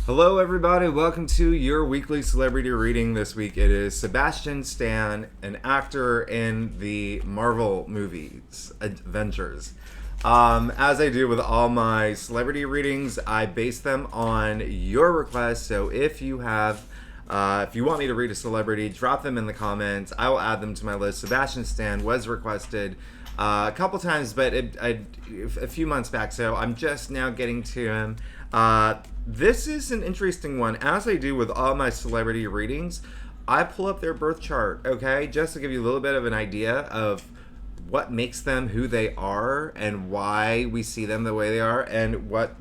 Hello, everybody. Welcome to your weekly celebrity reading. This week it is Sebastian Stan, an actor in the Marvel movies, Avengers. As I do with all my celebrity readings, I base them on your requests. So if you want me to read a celebrity, drop them in the comments. I will add them to my list. Sebastian Stan was requested a couple times, but a few months back, so I'm just now getting to him. This is an interesting one. As I do with all my celebrity readings, I pull up their birth chart, okay? Just to give you a little bit of an idea of what makes them who they are and why we see them the way they are, and what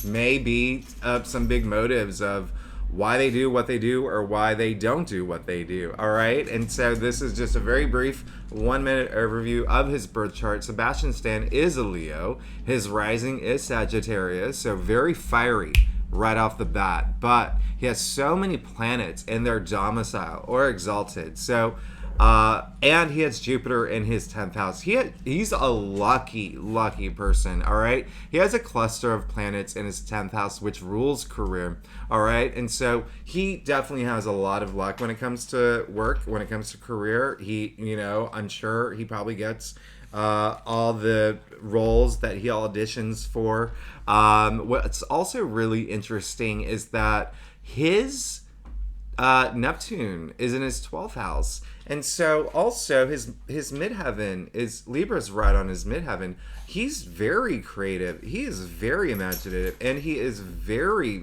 may be some big motives of why they do what they do or why they don't do what they do. All right. And so this is just a very brief 1-minute overview of his birth chart. Sebastian Stan is a Leo. His rising is Sagittarius. So very fiery right off the bat. But he has so many planets in their domicile or exalted. So and he has Jupiter in his 10th house. He's a lucky person, all right? He has a cluster of planets in his 10th house, which rules career, all right? And so he definitely has a lot of luck when it comes to work, when it comes to career. I'm sure he probably gets all the roles that he auditions for. What's also really interesting is that his Neptune is in his 12th house. And so also his midheaven is Libra's right on his midheaven. He's very creative. He is very imaginative, and he is very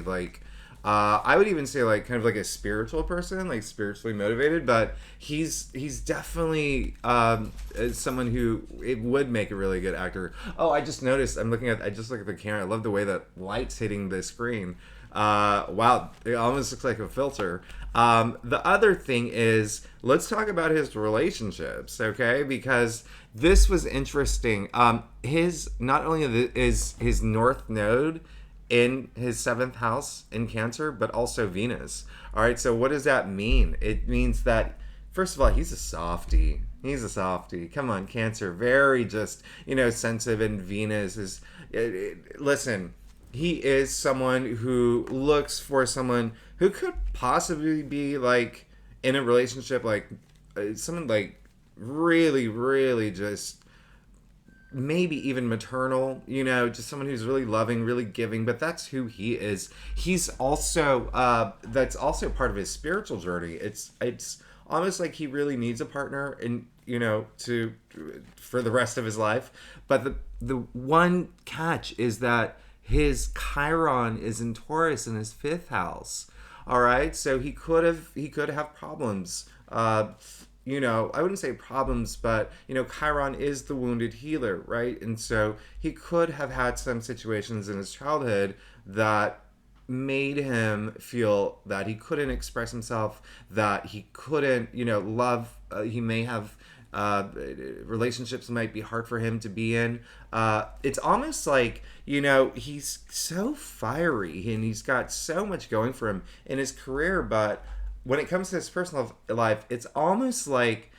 like I would even say like kind of like a spiritual person, like spiritually motivated, but he's definitely someone who it would make a really good actor. Oh, I just noticed I just look at the camera. I love the way that light's hitting the screen. Wow, it almost looks like a filter. The other thing is, let's talk about his relationships, okay? Because this was interesting. His not only is his North Node in his 7th house in Cancer, but also Venus. All right, so what does that mean? It means that, first of all, he's a softie. He's a softie. Come on, Cancer, very just sensitive, and Venus is. Listen. He is someone who looks for someone who could possibly be like in a relationship, like someone like really just maybe even maternal, just someone who's really loving, really giving. But that's who he is. He's also that's also part of his spiritual journey. It's almost like he really needs a partner, and to for the rest of his life. But the one catch is that his Chiron is in Taurus in his 5th house. All right, so he could have problems. I wouldn't say problems, but Chiron is the wounded healer, right? And so he could have had some situations in his childhood that made him feel that he couldn't express himself, that he couldn't, love. He may have relationships might be hard for him to be in. It's almost like he's so fiery and he's got so much going for him in his career, but when it comes to his personal life, it's almost like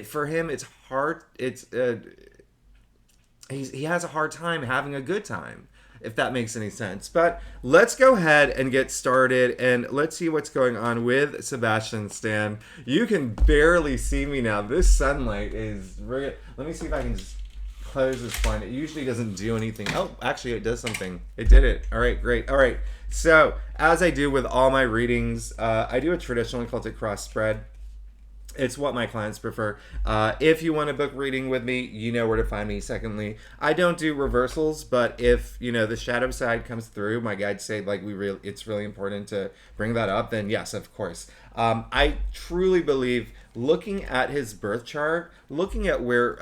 for him it's hard. He has a hard time having a good time, if that makes any sense. But let's go ahead and get started, and let's see what's going on with Sebastian Stan. You can barely see me now. This sunlight is really... Let me see if I can just close this blind. It usually doesn't do anything. Oh, actually it does something. It did it. All right, great. All right. So, as I do with all my readings, I do a traditional occultic cross spread. It's what my clients prefer. If you want to book reading with me, you know where to find me. Secondly, I don't do reversals, but if the shadow side comes through, my guides say it's really important to bring that up, then yes, of course. I truly believe looking at his birth chart, looking at where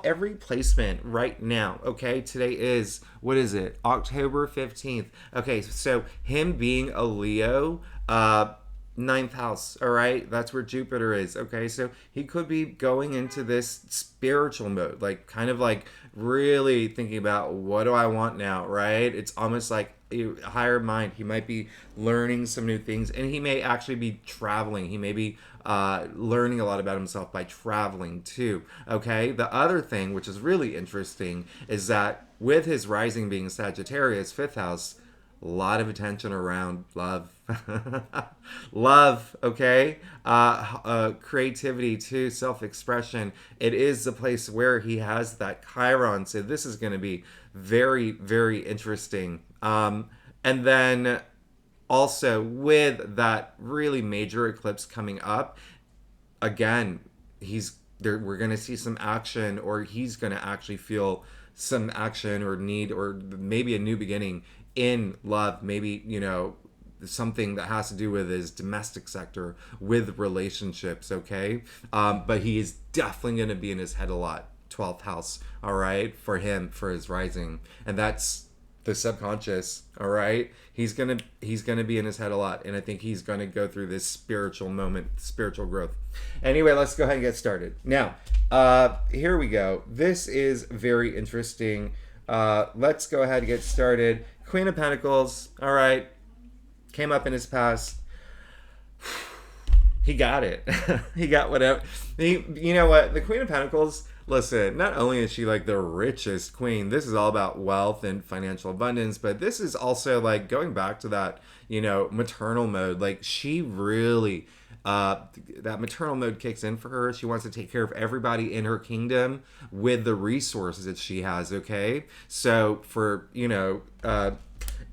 every placement right now. Okay, today is, what is it? October 15th. Okay, so him being a Leo, 9th house, all right? That's where Jupiter is, okay? So he could be going into this spiritual mode, like kind of like really thinking about, what do I want now, right? It's almost like a higher mind. He might be learning some new things, and he may actually be traveling. He may be learning a lot about himself by traveling too, okay? The other thing, which is really interesting, is that with his rising being Sagittarius, 5th house, A lot of attention around love. Love, okay? Creativity too, self-expression. It is the place where he has that Chiron. So this is going to be very, very interesting. And then also with that really major eclipse coming up, again, he's there. We're going to see some action, or he's going to actually feel some action or need, or maybe a new beginning in love. Maybe, something that has to do with his domestic sector, with relationships, okay? But he is definitely going to be in his head a lot. 12th house, all right, for him, for his rising. And that's the subconscious, all right? He's gonna be in his head a lot, and I think he's gonna go through this spiritual moment, spiritual growth. Anyway, let's go ahead and get started. Now, here we go. This is very interesting. Let's go ahead and get started. Queen of Pentacles, all right, came up in his past. He got it. He got whatever. You know what? The Queen of Pentacles, listen, not only is she like the richest queen, this is all about wealth and financial abundance, but this is also like going back to that, maternal mode. Like she really, that maternal mode kicks in for her. She wants to take care of everybody in her kingdom with the resources that she has, okay? So for,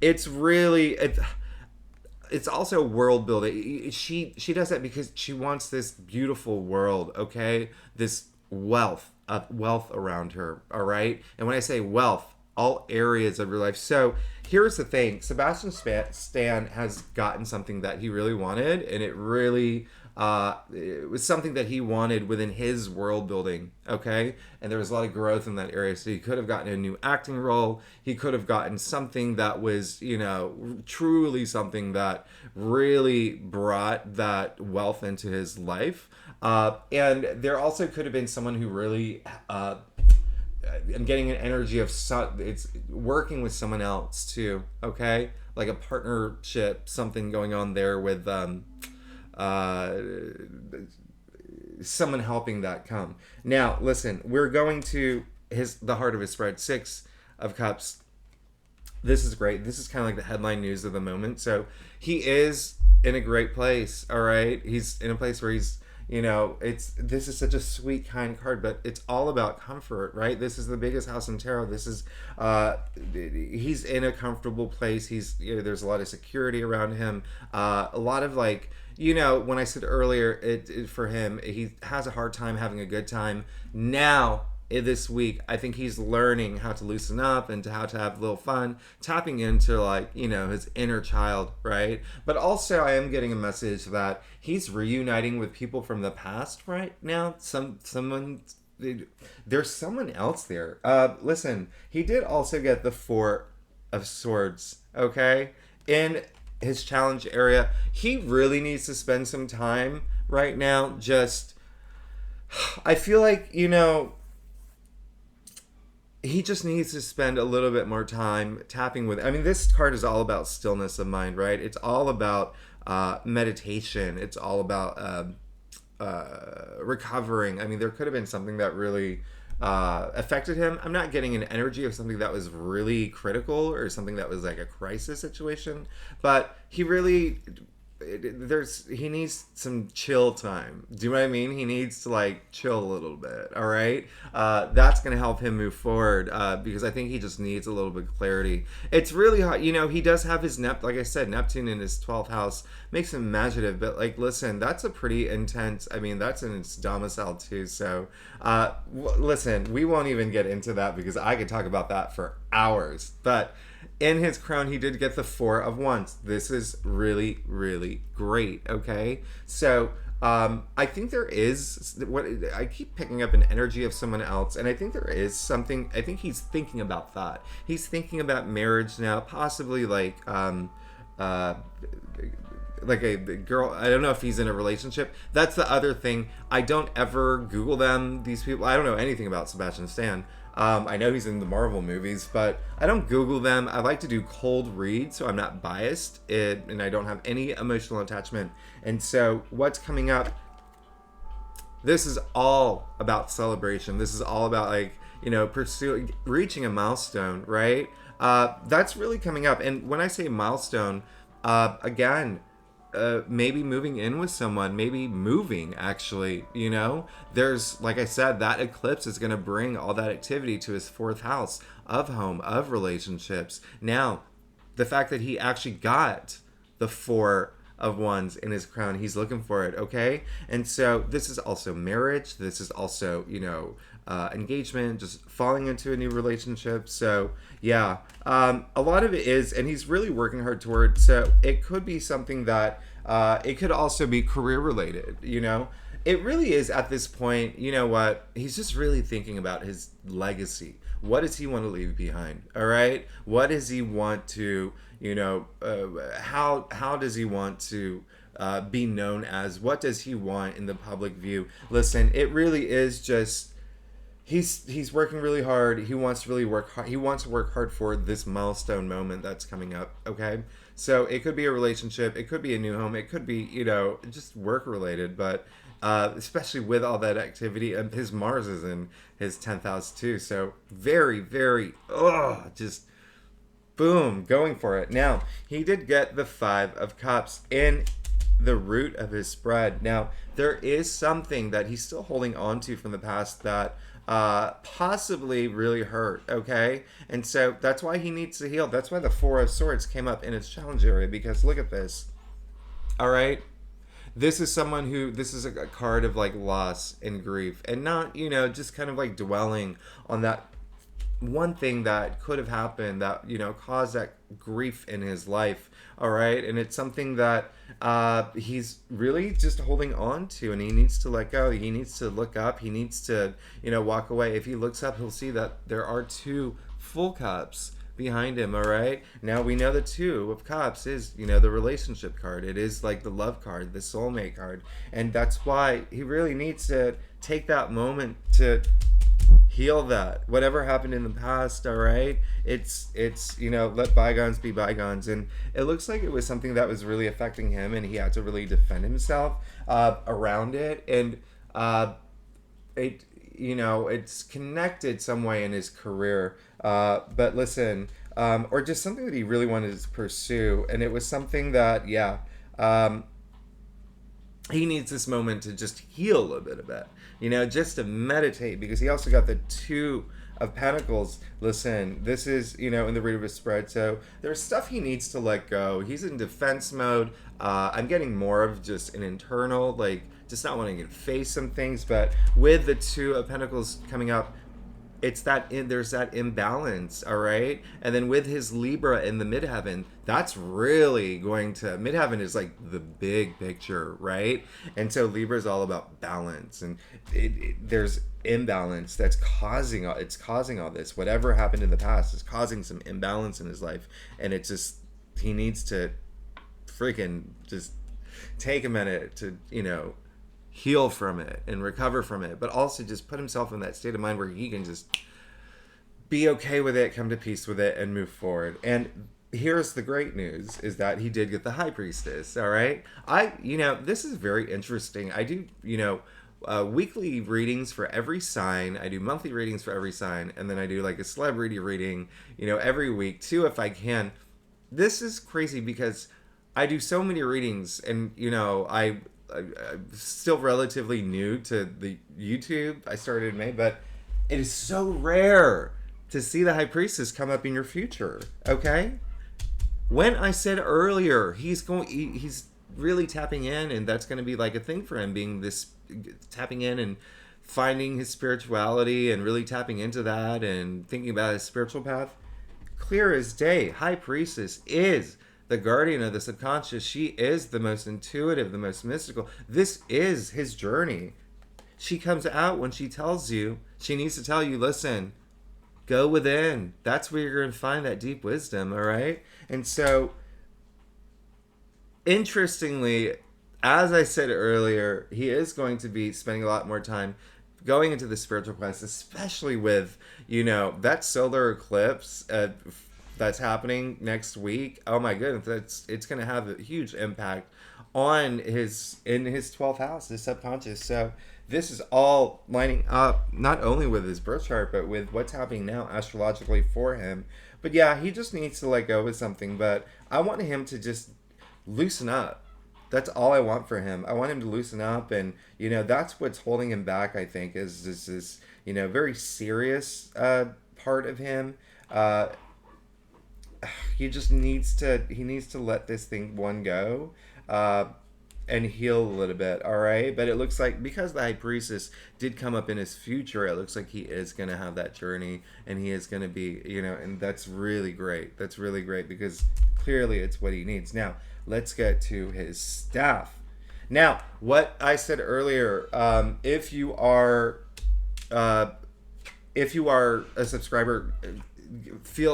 it's really... it's also world building. She does that because she wants this beautiful world, okay? This wealth around her, all right? And when I say wealth, all areas of your life. So here's the thing. Sebastian Stan has gotten something that he really wanted, and it really... it was something that he wanted within his world building, okay? And there was a lot of growth in that area. So he could have gotten a new acting role. He could have gotten something that was, truly something that really brought that wealth into his life. And there also could have been someone who really... I'm getting an energy of it's working with someone else too, okay? Like a partnership, something going on there with... someone helping that come. Now, listen, we're going to the heart of his spread, 6 of Cups. This is great. This is kind of like the headline news of the moment. So he is in a great place, all right? He's in a place where he's, this is such a sweet, kind card, but it's all about comfort, right? This is the biggest house in tarot. This is, he's in a comfortable place. He's, there's a lot of security around him. A lot of like, when I said earlier, for him, he has a hard time having a good time. Now, this week, I think he's learning how to loosen up and how to have a little fun, tapping into like, his inner child, right? But also I am getting a message that he's reuniting with people from the past right now. There's someone else there. Listen, he did also get the 4 of Swords, okay? In his challenge area. He really needs to spend some time right now. I feel like, he just needs to spend a little bit more time tapping with... this card is all about stillness of mind, right? It's all about meditation. It's all about recovering. There could have been something that really affected him. I'm not getting an energy of something that was really critical or something that was like a crisis situation, but he really... he needs some chill time. Do you know what I mean? He needs to like chill a little bit. All right. That's going to help him move forward. Because I think he just needs a little bit of clarity. It's really hard. He does have his like I said, Neptune in his 12th house makes him imaginative, but like, listen, that's a pretty intense, that's in its domicile too. So, listen, we won't even get into that because I could talk about that for hours, but in his crown, he did get the 4 of Wands. This is really, really great, okay? So, I think there is... I keep picking up an energy of someone else, and I think there is something... I think he's thinking about that. He's thinking about marriage now, possibly like a girl. I don't know if he's in a relationship. That's the other thing. I don't ever Google them, these people. I don't know anything about Sebastian Stan. I know he's in the Marvel movies, but I don't Google them. I like to do cold reads, so I'm not biased, and I don't have any emotional attachment. And so what's coming up, this is all about celebration. This is all about, like, pursuing, reaching a milestone, right? That's really coming up. And when I say milestone, again, maybe moving in with someone, maybe moving actually, there's, like I said, that eclipse is going to bring all that activity to his fourth house of home, of relationships. Now, the fact that he actually got the Four of Wands in his crown, he's looking for it, okay? And so this is also marriage. This is also, engagement, just falling into a new relationship. So yeah, a lot of it is, and he's really working hard toward. So it could be something that it could also be career related. It really is at this point. You know what? He's just really thinking about his legacy. What does he want to leave behind? All right. What does he want to? How does he want to? Be known as? What does he want in the public view? Listen, it really is just he's working really hard. He wants to really work hard. He wants to work hard for this milestone moment that's coming up. Okay, so it could be a relationship. It could be a new home. It could be just work related. But especially with all that activity, and his Mars is in his 10th house too. So very very just boom, going for it. Now he did get the Five of Cups in the root of his spread. Now, there is something that he's still holding on to from the past that possibly really hurt, okay? And so that's why he needs to heal. That's why the Four of Swords came up in its challenge area, because look at this. All right? This is a card of like loss and grief, and not, just kind of like dwelling on that one thing that could have happened that caused that grief in his life. All right, and it's something that he's really just holding on to, and he needs to let go. He needs to look up. He needs to walk away. If he looks up, he'll see that there are two full cups behind him. All right, now we know the Two of Cups is the relationship card. It is like the love card, the soulmate card, and that's why he really needs to take that moment to heal that whatever happened in the past. All right, it's let bygones be bygones, and it looks like it was something that was really affecting him, and he had to really defend himself around it, and it's connected some way in his career, but listen, or just something that he really wanted to pursue, and it was something that he needs this moment to just heal a bit, just to meditate, because he also got the Two of Pentacles. Listen, this is, in the root of his spread. So there's stuff he needs to let go. He's in defense mode. I'm getting more of just an internal, like, just not wanting to face some things. But with the Two of Pentacles coming up, it's there's that imbalance, all right? And then with his Libra in the midheaven, that's really going to, midheaven is like the big picture, right? And so Libra is all about balance, and there's imbalance that's causing all this. Whatever happened in the past is causing some imbalance in his life, and it's just, he needs to freaking just take a minute to, heal from it and recover from it, but also just put himself in that state of mind where he can just be okay with it, come to peace with it, and move forward. And here's the great news, is that he did get the High Priestess. All right, this is very interesting. I do weekly readings for every sign. I do monthly readings for every sign, and then I do like a celebrity reading every week too, if I can. This is crazy because I do so many readings, and I'm still relatively new to the YouTube. I started in May, but it is so rare to see the High Priestess come up in your future. Okay, when I said earlier he's really tapping in, and that's going to be like a thing for him, being this tapping in and finding his spirituality and really tapping into that and thinking about his spiritual path. Clear as day, High Priestess is the guardian of the subconscious. She is the most intuitive, the most mystical. This is his journey. She comes out when she tells you, she needs to tell you, listen, go within. That's where you're going to find that deep wisdom, all right? And so, interestingly, as I said earlier, he is going to be spending a lot more time going into the spiritual quest, especially with, that solar eclipse that's happening next week. Oh my goodness, it's going to have a huge impact on his 12th house, his subconscious. So this is all lining up not only with his birth chart, but with what's happening now astrologically for him, But yeah, he just needs to let go with something. But I want him to just loosen up. That's all I want for him. I want him to loosen up, and that's what's holding him back. I think is this very serious part of him. Uh, he needs to let this thing one go. And heal a little bit, all right? But it looks like because the high priestess did come up in his future, it looks like he is going to have that journey, and he is going to be, and that's really great. That's really great because clearly it's what he needs. Now, let's get to his staff. Now, what I said earlier, uh, if you are a subscriber,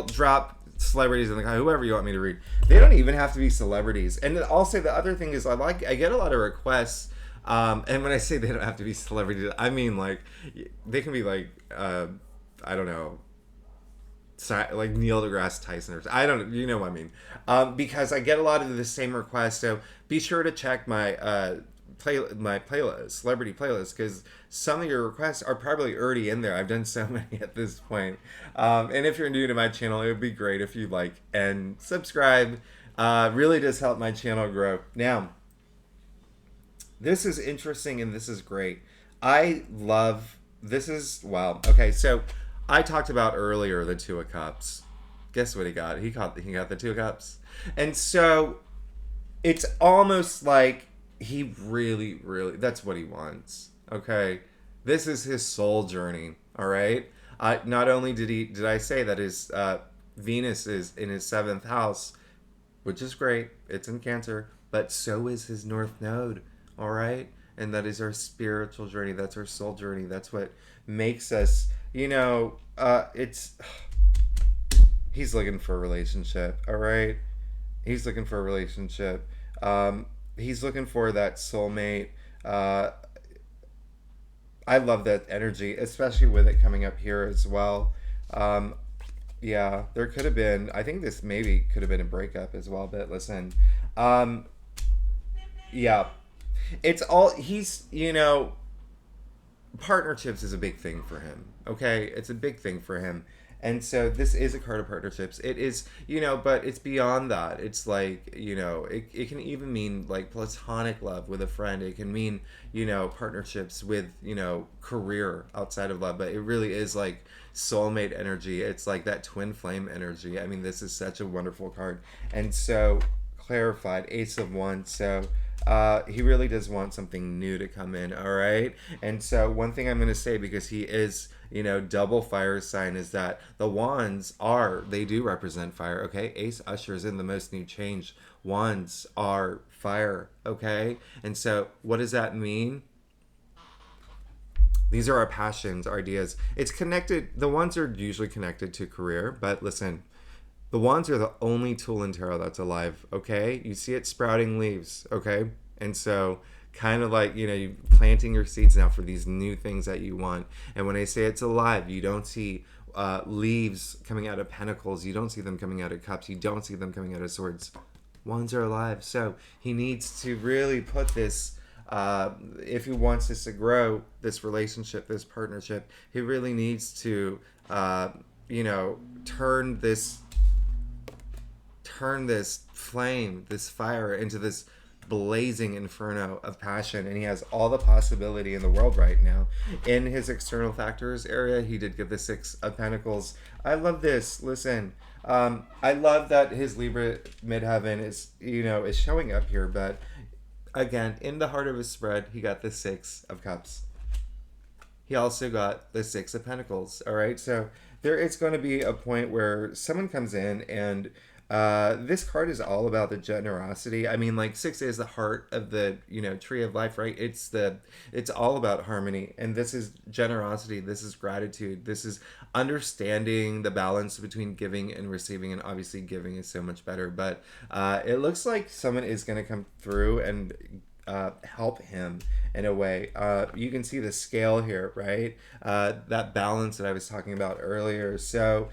drop celebrities in the comment, whoever you want me to read. They don't even have to be celebrities. And I'll say the other thing is I get a lot of requests. And when I say they don't have to be celebrities, I mean like they can be like I don't know, like Neil deGrasse Tyson or I don't know, you know what I mean. Because I get a lot of the same requests. So be sure to check my playlist, celebrity playlist, because some of your requests are probably already in there. I've done so many at this point. And if you're new to my channel, it would be great if you like and subscribe. Really does help my channel grow. Now, this is interesting and this is great. Wow. Okay, so I talked about earlier the Two of Cups. Guess what he got? He got the Two of Cups. And so it's almost like he really, really, that's what he wants. Okay, this is his soul journey. All right. Not only did I say that his Venus is in his 7th house, which is great. It's in Cancer, but so is his North Node. All right, and that is our spiritual journey. That's our soul journey. That's what makes us. It's he's looking for a relationship. All right, he's looking for a relationship. He's looking for that soulmate. I love that energy, especially with it coming up here as well. Yeah, there could have been, I think this maybe could have been a breakup as well, but listen. Yeah. It's all, partnerships is a big thing for him, okay? It's a big thing for him. And so this is a card of partnerships. It is, but it's beyond that. It's like, it can even mean like platonic love with a friend. It can mean, partnerships with, career outside of love. But it really is like soulmate energy. It's like that twin flame energy. I mean, this is such a wonderful card. And so clarified, Ace of Wands. So he really does want something new to come in, all right? And so one thing I'm going to say, because he is, double fire sign, is that the wands they do represent fire, okay? Ace ushers in the most new change. Wands are fire, okay? And so what does that mean? These are our passions, our ideas. It's connected. The wands are usually connected to career, but listen, the wands are the only tool in tarot that's alive, okay? You see it sprouting leaves, okay? And so kind of like, you planting your seeds now for these new things that you want. And when I say it's alive, you don't see leaves coming out of pentacles. You don't see them coming out of cups. You don't see them coming out of swords. Wands are alive. So he needs to really put this, if he wants this to grow, this relationship, this partnership, he really needs to, turn this flame, this fire, into this blazing inferno of passion. And he has all the possibility in the world right now. In his external factors area, he did get the 6 of Pentacles. I love this. Listen, I love that his Libra midheaven is showing up here. But again, in the heart of his spread, he got the 6 of Cups. He also got the 6 of Pentacles. All right, so there is going to be a point where someone comes in, and this card is all about the generosity. I mean, like 6 is the heart of the tree of life, right? It's all about harmony, and this is generosity. This is gratitude. This is understanding the balance between giving and receiving, and obviously giving is so much better. But it looks like someone is going to come through and help him in a way. You can see the scale here, right? That balance that I was talking about earlier. So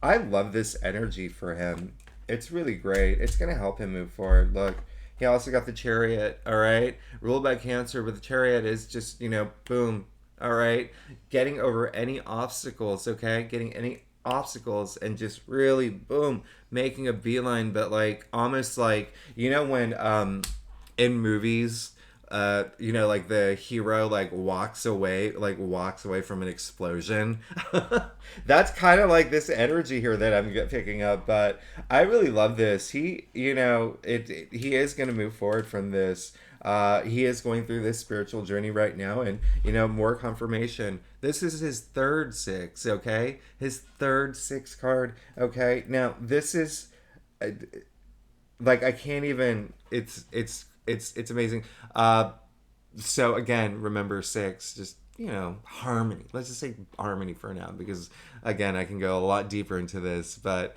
I love this energy for him. It's really great. It's going to help him move forward. Look, he also got the Chariot, all right? Ruled by Cancer, but the Chariot is just, boom, all right? Getting over any obstacles, okay? Getting any obstacles and just really boom making a beeline, but like almost like, you know, when in movies, you know, like the hero like walks away from an explosion. That's kind of like this energy here that I'm picking up. But I really love this. He, you know, he is going to move forward from this. He is going through this spiritual journey right now, and you know, more confirmation. This is his third six. Okay, his third six card. Okay, now this is. Like I can't even. It's amazing. So again, remember six. Just, you know, harmony. Let's just say harmony for now, because again, I can go a lot deeper into this. But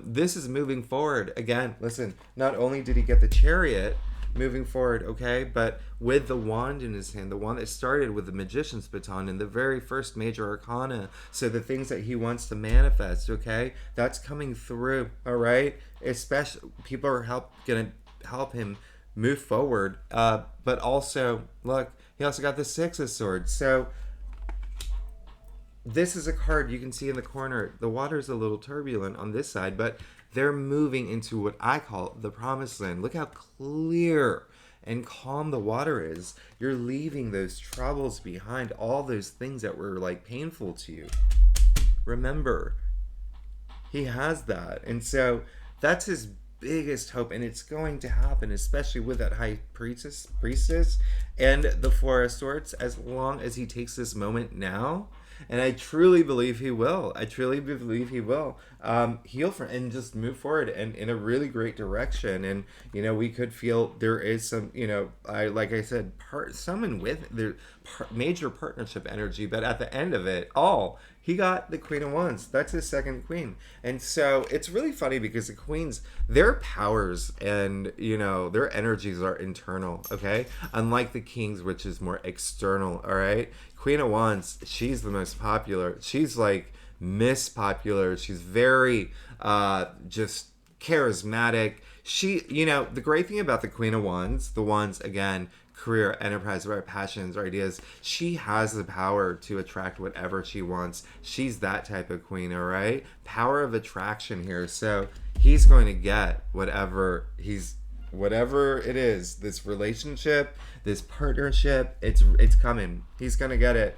this is moving forward. Again, listen. Not only did he get the Chariot, moving forward, okay, but with the wand in his hand, the wand that started with the Magician's baton in the very first major arcana. So the things that he wants to manifest, okay, that's coming through. All right, especially people are gonna help him move forward. But also, look, he also got the Six of Swords. So this is a card you can see in the corner. The water is a little turbulent on this side, but they're moving into what I call the promised land. Look how clear and calm the water is. You're leaving those troubles behind, all those things that were like painful to you. Remember, he has that. And so that's his biggest hope, and it's going to happen, especially with that high priestess and the Four of Swords, as long as he takes this moment now. And I truly believe he will. I truly believe he will heal from and just move forward and in a really great direction. And you know, we could feel there is some, you know, like I said, someone with their major partnership energy. But at the end of it all, he got the Queen of Wands. That's his second queen. And so it's really funny because the queens, their powers and, you know, their energies are internal, okay? Unlike the kings, which is more external, all right? Queen of Wands, she's the most popular. She's like Miss Popular. She's very just charismatic. She, you know, the great thing about the Queen of Wands, the Wands, again, career, enterprise, right, passions, or ideas, she has the power to attract whatever she wants. She's that type of queen, all right? Power of attraction here. So he's going to get whatever it is, this relationship, this partnership, it's coming. He's gonna get it.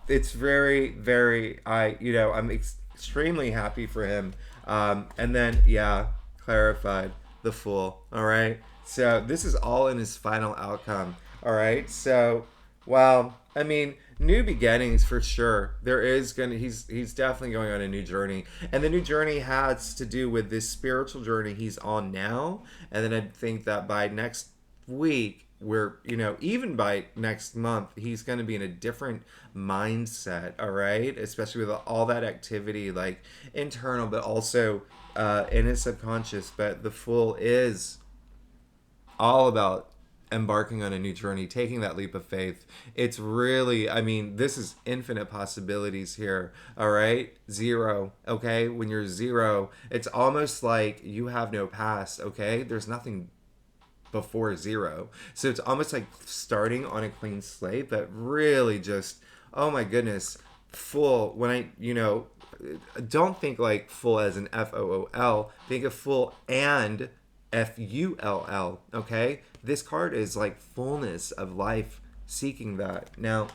It's very, very, I'm extremely happy for him. And then, yeah, clarified, the Fool. All right. So this is all in his final outcome. All right. So, well, I mean, new beginnings for sure. He's definitely going on a new journey, and the new journey has to do with this spiritual journey he's on now. And then I think that by next week, even by next month, he's going to be in a different mindset. All right, especially with all that activity, like internal, but also in his subconscious. But the Fool is all about embarking on a new journey, taking that leap of faith. It's really, I mean, this is infinite possibilities here. All right, zero. Okay, when you're zero, it's almost like you have no past. Okay, there's nothing before zero, so it's almost like starting on a clean slate, but really just, oh my goodness, Fool. When don't think like Fool as an FOOL, think of Fool and FULL. Okay, this card is like fullness of life, seeking that. Now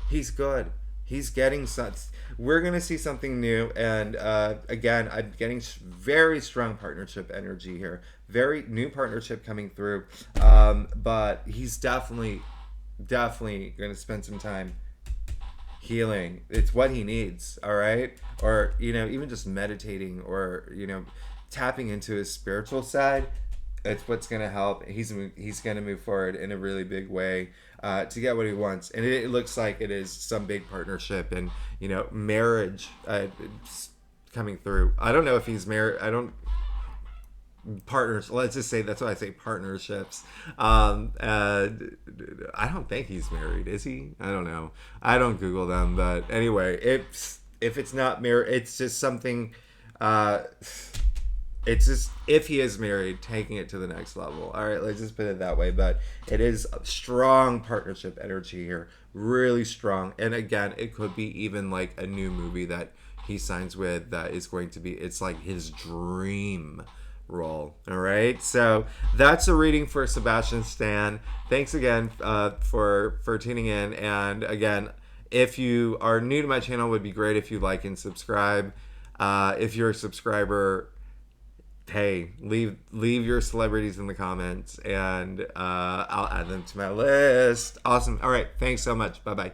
he's good. He's getting such. We're gonna see something new, and again, I'm getting very strong partnership energy here. Very new partnership coming through, but he's definitely gonna spend some time healing. It's what he needs. All right, or even just meditating, or tapping into his spiritual side. It's what's gonna help. He's gonna move forward in a really big way to get what he wants, and it looks like it is some big partnership and marriage coming through. I don't know if he's married. Partners. Let's just say that's why I say partnerships. I don't think he's married. Is he? I don't know. I don't Google them, but anyway, if it's not married, it's just something. It's just, if he is married, taking it to the next level. All right, let's just put it that way. But it is a strong partnership energy here, really strong. And again, it could be even like a new movie that he signs with that is going to be, it's like his dream role. All right, so that's a reading for Sebastian Stan. Thanks again for tuning in, and again, if you are new to my channel, it would be great if you like and subscribe. If you're a subscriber, hey, leave your celebrities in the comments, and I'll add them to my list. Awesome. All right, thanks so much. Bye bye.